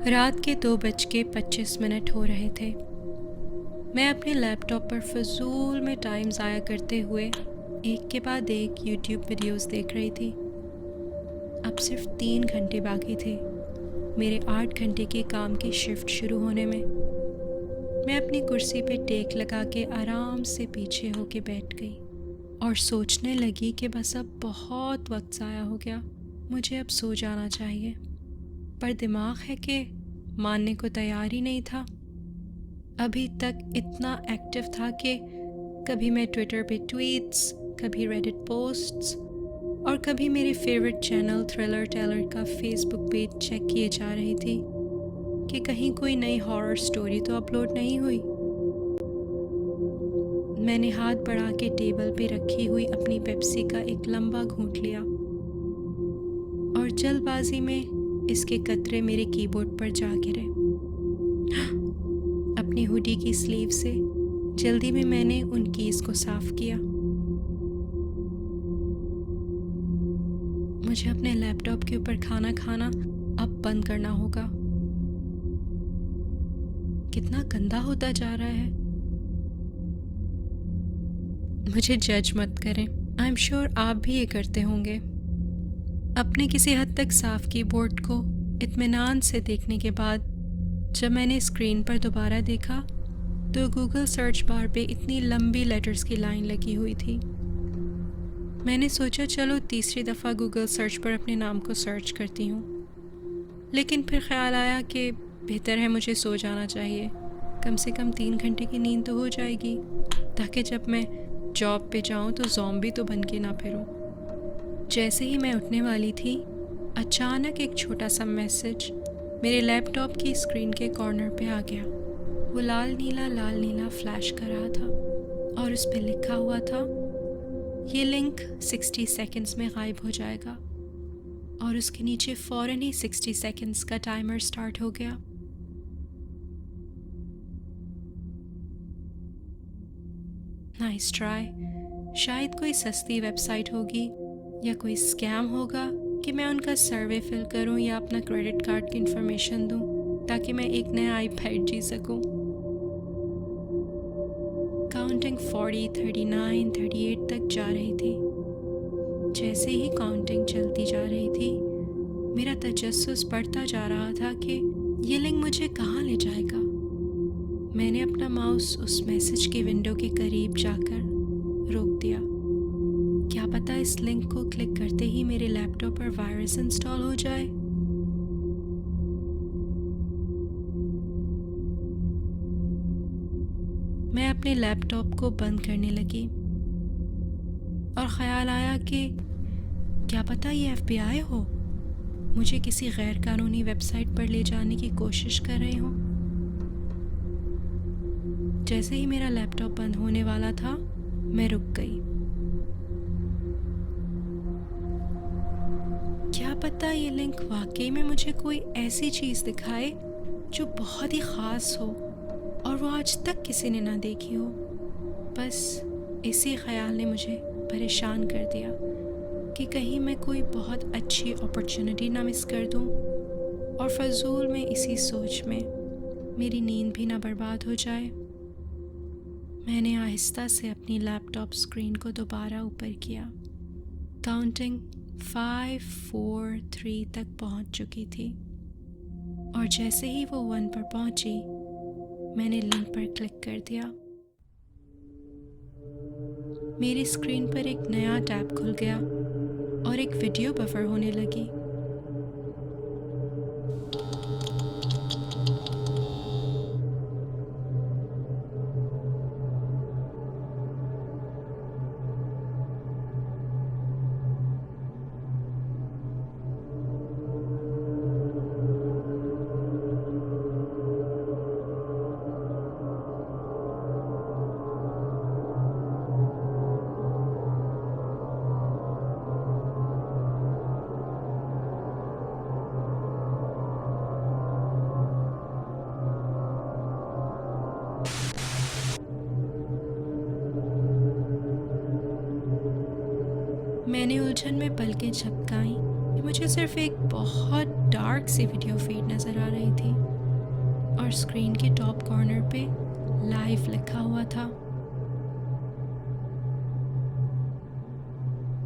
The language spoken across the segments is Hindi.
रात के 2:25 हो रहे थे। मैं अपने लैपटॉप पर फजूल में टाइम ज़ाया करते हुए एक के बाद एक यूट्यूब वीडियोस देख रही थी। अब सिर्फ 3 घंटे बाकी थे मेरे 8 घंटे के काम की शिफ्ट शुरू होने में। मैं अपनी कुर्सी पे टेक लगा के आराम से पीछे होके बैठ गई और सोचने लगी कि बस अब बहुत वक्त ज़ाया हो गया, मुझे अब सो जाना चाहिए। पर दिमाग है कि मानने को तैयार ही नहीं था। अभी तक इतना एक्टिव था कि कभी मैं ट्विटर पे ट्वीट्स, कभी रेडिट पोस्ट्स और कभी मेरे फेवरेट चैनल थ्रिलर टेलर का फेसबुक पेज चेक किए जा रही थी कि कहीं कोई नई हॉरर स्टोरी तो अपलोड नहीं हुई। मैंने हाथ बढ़ा के टेबल पे रखी हुई अपनी पेप्सी का एक लंबा घूंट लिया और जल्दबाजी में इसके कतरे मेरे कीबोर्ड पर जा गिरे। अपनी हुडी की स्लीव से जल्दी में मैंने उन कीज को साफ किया। मुझे अपने लैपटॉप के ऊपर खाना खाना अब बंद करना होगा। कितना गंदा होता जा रहा है। मुझे जज मत करें, आई एम श्योर आप भी ये करते होंगे। अपने किसी हद तक साफ कीबोर्ड को इत्मीनान से देखने के बाद जब मैंने स्क्रीन पर दोबारा देखा तो गूगल सर्च बार पे इतनी लंबी लेटर्स की लाइन लगी हुई थी। मैंने सोचा चलो तीसरी दफ़ा गूगल सर्च पर अपने नाम को सर्च करती हूँ, लेकिन फिर ख्याल आया कि बेहतर है मुझे सो जाना चाहिए। कम से कम 3 घंटे की नींद तो हो जाएगी, ताकि जब मैं जॉब पे जाऊँ तो ज़ॉम्बी तो बन के ना फिरूँ। जैसे ही मैं उठने वाली थी, अचानक एक छोटा सा मैसेज मेरे लैपटॉप की स्क्रीन के कॉर्नर पे आ गया। वो लाल नीला फ्लैश कर रहा था और उस पे लिखा हुआ था, ये लिंक 60 सेकंड्स में गायब हो जाएगा। और उसके नीचे फ़ौरन ही 60 सेकंड्स का टाइमर स्टार्ट हो गया। Nice try. शायद कोई सस्ती वेबसाइट होगी या कोई स्कैम होगा कि मैं उनका सर्वे फिल करूं या अपना क्रेडिट कार्ड की इंफॉर्मेशन दूं ताकि मैं एक नया आईपैड जी सकूं। काउंटिंग 40, 39, 38 तक जा रही थी। जैसे ही काउंटिंग चलती जा रही थी, मेरा तजस्सुस बढ़ता जा रहा था कि ये लिंक मुझे कहाँ ले जाएगा। मैंने अपना माउस उस मैसेज के विंडो के करीब जाकर रोक दिया। क्या पता इस लिंक को क्लिक करते ही मेरे लैपटॉप पर वायरस इंस्टॉल हो जाए। मैं अपने लैपटॉप को बंद करने लगी और ख्याल आया कि क्या पता ये FBI हो, मुझे किसी गैर कानूनी वेबसाइट पर ले जाने की कोशिश कर रहे हो। जैसे ही मेरा लैपटॉप बंद होने वाला था, मैं रुक गई। क्या पता ये लिंक वाकई में मुझे कोई ऐसी चीज़ दिखाए जो बहुत ही ख़ास हो और वो आज तक किसी ने ना देखी हो। बस इसी ख्याल ने मुझे परेशान कर दिया कि कहीं मैं कोई बहुत अच्छी अपॉर्चुनिटी ना मिस कर दूं और फजूल में इसी सोच में मेरी नींद भी ना बर्बाद हो जाए। मैंने आहिस्ता से अपनी लैपटॉप स्क्रीन को दोबारा ऊपर किया। काउंटिंग 5, 4, 3 तक पहुंच चुकी थी और जैसे ही वो 1 पर पहुंची, मैंने लिंक पर क्लिक कर दिया। मेरी स्क्रीन पर एक नया टैब खुल गया और एक वीडियो बफर होने लगी। मैंने उलझन में पलकें झपकाईं मुझे सिर्फ एक बहुत डार्क सी वीडियो फीड नज़र आ रही थी और स्क्रीन के टॉप कॉर्नर पे लाइव लिखा हुआ था।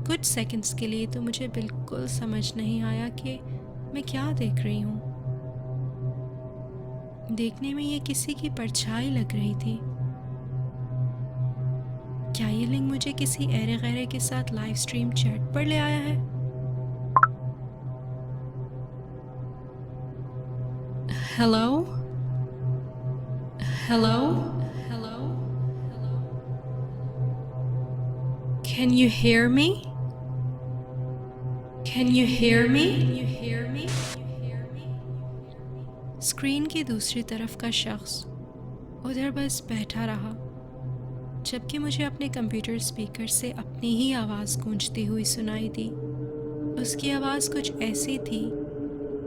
कुछ सेकंड्स के लिए तो मुझे बिल्कुल समझ नहीं आया कि मैं क्या देख रही हूँ। देखने में ये किसी की परछाई लग रही थी। क्या ये लिंक मुझे किसी ऐरे गैरे के साथ लाइव स्ट्रीम चैट पर ले आया है? Hello hello hello can you hear me? Can you hear me? Screen की दूसरी तरफ का शख्स उधर बस बैठा रहा, जबकि मुझे अपने कंप्यूटर स्पीकर से अपनी ही आवाज़ गूंजती हुई सुनाई दी। उसकी आवाज़ कुछ ऐसी थी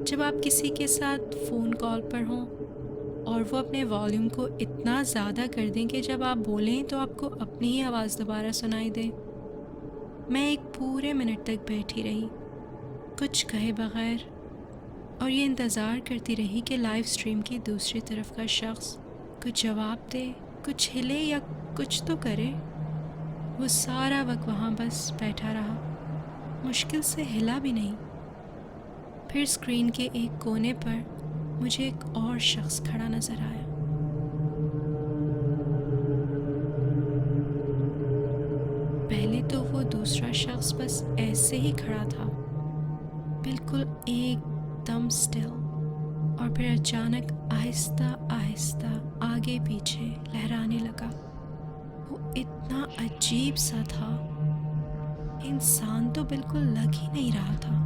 जब आप किसी के साथ फ़ोन कॉल पर हों और वो अपने वॉल्यूम को इतना ज़्यादा कर दें कि जब आप बोलें तो आपको अपनी ही आवाज़ दोबारा सुनाई दे। मैं एक पूरे मिनट तक बैठी रही, कुछ कहे बगैर, और ये इंतज़ार करती रही कि लाइव स्ट्रीम की दूसरी तरफ का शख्स कुछ जवाब दे, कुछ हिले या कुछ तो करे। वो सारा वक्त वहाँ बस बैठा रहा, मुश्किल से हिला भी नहीं। फिर स्क्रीन के एक कोने पर मुझे एक और शख्स खड़ा नज़र आया। पहले तो वो दूसरा शख्स बस ऐसे ही खड़ा था, बिल्कुल एकदम स्टिल, और फिर अचानक आहिस्ता आहिस्ता आगे पीछे लहराने लगा। वो इतना अजीब सा था, इंसान तो बिल्कुल लग ही नहीं रहा था।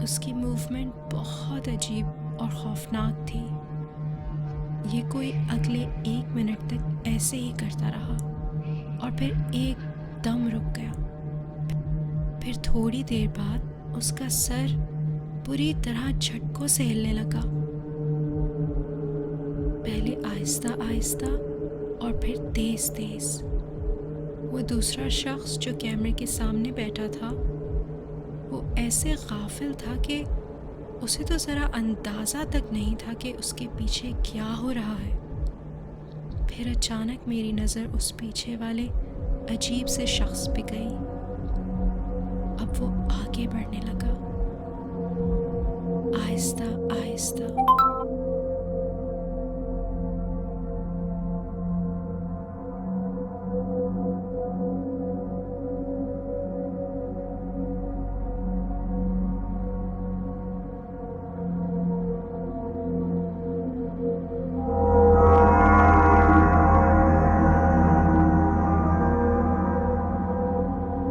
उसकी मूवमेंट बहुत अजीब और खौफनाक थी। ये कोई अगले 1 मिनट तक ऐसे ही करता रहा और फिर एकदम रुक गया। फिर थोड़ी देर बाद उसका सर पूरी तरह झटकों से हिलने लगा, पहले आहिस्ता आहिस्ता और फिर तेज तेज। वो दूसरा शख्स जो कैमरे के सामने बैठा था, वो ऐसे गाफिल था कि उसे तो ज़रा अंदाज़ा तक नहीं था कि उसके पीछे क्या हो रहा है। फिर अचानक मेरी नज़र उस पीछे वाले अजीब से शख्स पे गई। अब वो आगे बढ़ने लगा, आहिस्ता आहिस्ता।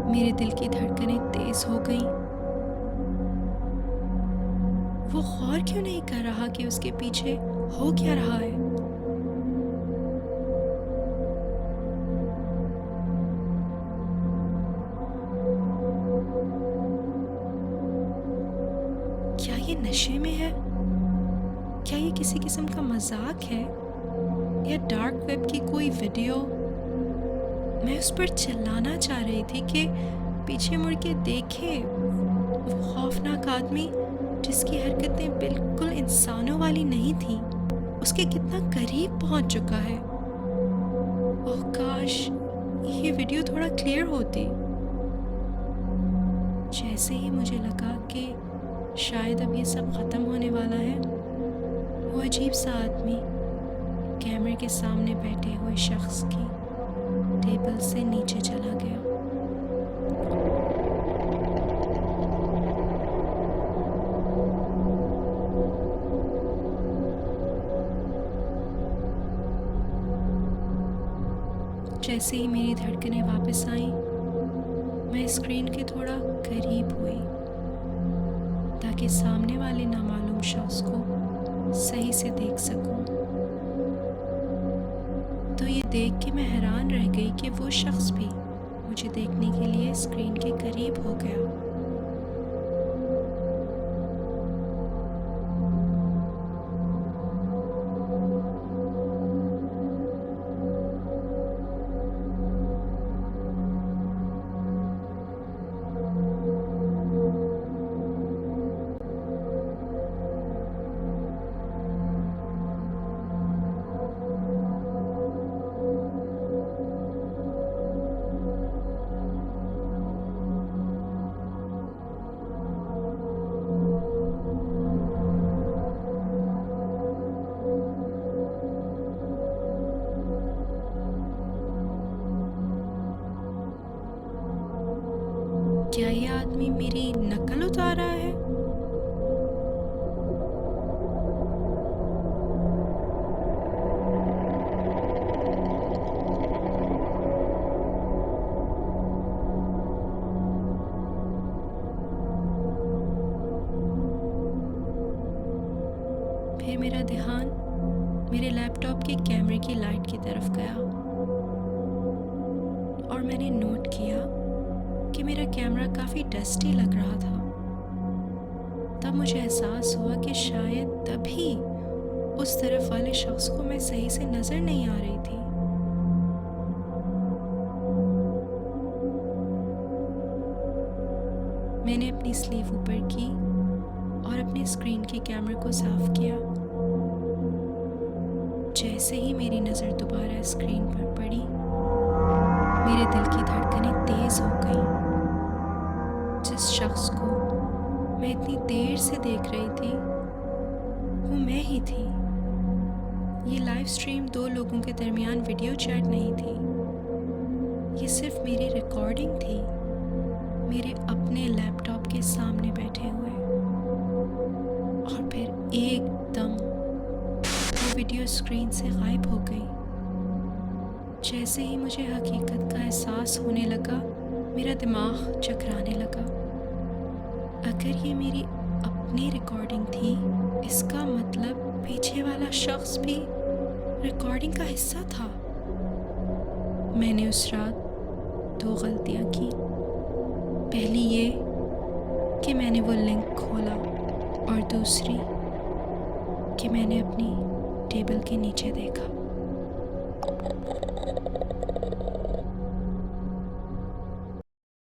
मेरे दिल की धड़कनें तेज हो गईं। वो गौर क्यों नहीं कर रहा कि उसके पीछे हो क्या रहा है? क्या ये नशे में है? क्या ये किसी किस्म का मजाक है या डार्क वेब की कोई वीडियो? मैं उस पर चिल्लाना चाह रही थी कि पीछे मुड़ के देखे वो खौफनाक आदमी जिसकी हरकतें बिल्कुल इंसानों वाली नहीं थी, उसके कितना करीब पहुंच चुका है। ओह काश ये वीडियो थोड़ा क्लियर होती। जैसे ही मुझे लगा कि शायद अब ये सब ख़त्म होने वाला है, वो अजीब सा आदमी कैमरे के सामने बैठे हुए शख्स की टेबल से नीचे चला गया। जैसे ही मेरी धड़कनें वापस आईं, मैं स्क्रीन के थोड़ा करीब हुई ताकि सामने वाले नामालूम शख्स को सही से देख सकूं। तो ये देख के मैं हैरान रह गई कि वो शख्स भी मुझे देखने के लिए स्क्रीन के करीब हो गया। फिर मेरा ध्यान मेरे लैपटॉप के कैमरे की लाइट की तरफ गया और मैंने नोट किया कि मेरा कैमरा काफ़ी डस्टी लग रहा था। तब मुझे एहसास हुआ कि शायद तभी उस तरफ वाले शख्स को मैं सही से नज़र नहीं आ रही थी। मैंने अपनी स्लीव ऊपर की और अपने स्क्रीन के कैमरे को साफ किया। जैसे ही मेरी नज़र दोबारा स्क्रीन पर पड़ी, मेरे दिल की धड़कनें तेज़ हो गईं। जिस शख्स को मैं इतनी देर से देख रही थी वो मैं ही थी। ये लाइव स्ट्रीम 2 लोगों के दरमियान वीडियो चैट नहीं थी, ये सिर्फ मेरी रिकॉर्डिंग थी, मेरे अपने लैपटॉप के सामने बैठे हुए। और फिर एकदम वो वीडियो स्क्रीन से गायब हो गई। जैसे ही मुझे हकीकत का एहसास होने लगा, मेरा दिमाग चकराने लगा। अगर ये मेरी अपनी रिकॉर्डिंग थी, इसका मतलब पीछे वाला शख्स भी रिकॉर्डिंग का हिस्सा था। मैंने उस रात 2 गलतियां की। पहली ये कि मैंने वो लिंक खोला और दूसरी कि मैंने अपनी टेबल के नीचे देखा।